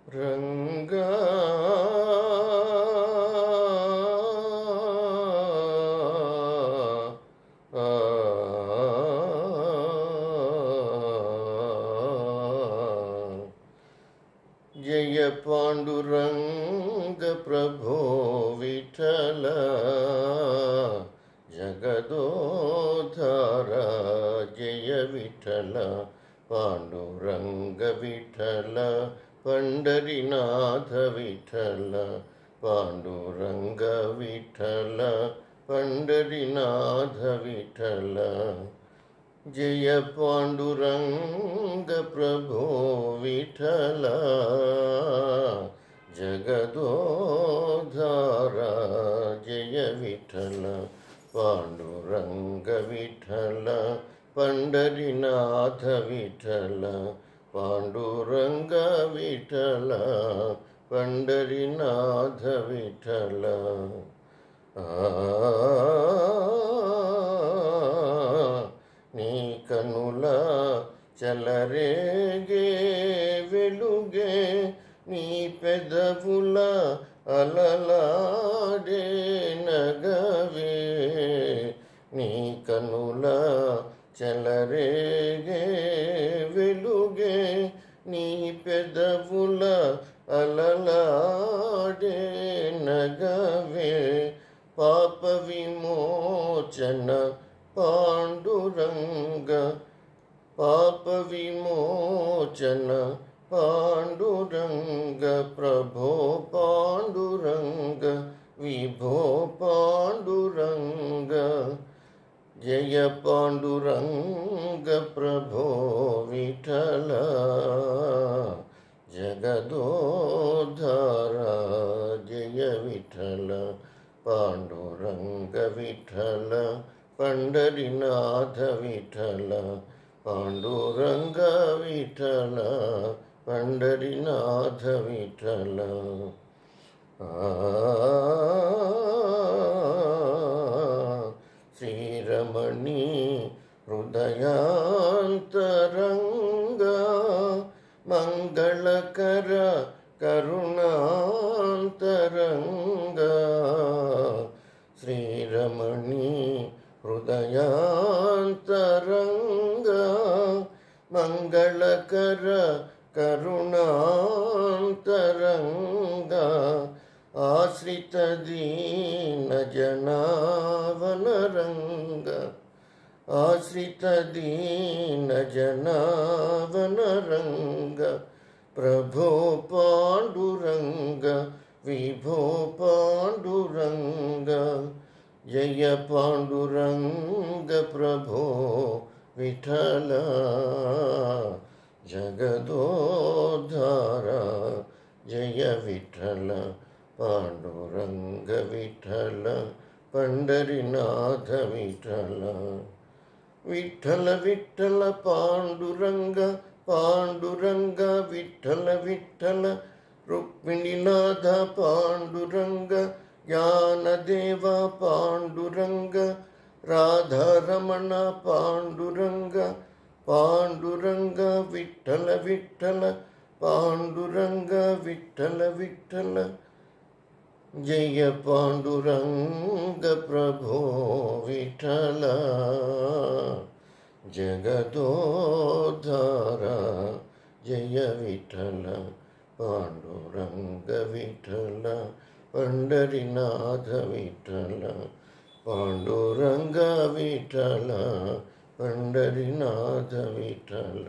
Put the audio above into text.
రంగా జయ పాండురంగ ప్రభో విఠల జగదోధార జయ విఠల పాండురంగ విఠల పండరినాథ విఠల పాండురంగ విఠల పండరినాథ విఠల జయ పాండురంగ ప్రభో విఠల జగదోధార జయ విఠల పాండురంగ విఠల పండరినాథ విఠల పాండురంగ విఠల పండరినాథ విఠల నీ కనుల చలరేగే వెలుగే నీ పెదవుల అలలాడే నగవే నీ కనుల చలరేగే వెలుగే నీ పెదవుల అలలాడే నగవే పాప విమోచన పాండురంగ పాప విమోచన పాండురంగ ప్రభో పాండురంగ విభో పాండురంగ జయ పాండురంగ ప్రభో విఠల జగదోధార జయ విఠల పాండురంగ విఠల పండరినాథ విఠల పాండురంగ విఠల పండరినాథ విఠల శ్రీరమణి హృదయాంతరంగ మంగళకర కరుణాంతరంగ శ్రీరమణి హృదయాంతరంగ మంగళకర కరుణాంతరంగ ఆశ్రిత దీన జనావనరంగ ఆశ్రిత దీన జనావనరంగ ప్రభో పాండురంగ విభో పాండురంగ జయ పాండురంగ ప్రభో విఠల జగదోధార జయ విఠల పాండురంగ విఠల పండరినాథ విఠల విఠల విఠల పాండురంగ పాండురంగ విఠల విఠల రుక్మిణీనాథ పాండురంగ జ్ఞానదేవ పాండురంగ రాధారమణ పాండురంగ పాండురంగ విఠల విఠల పాండురంగ విఠల విఠల జయ పాండురంగ ప్రభో విఠల జగదోధార జయ విఠల పాండురంగ విఠల పండరినాథ విఠల పాండురంగ విఠల పండరినాథ విఠల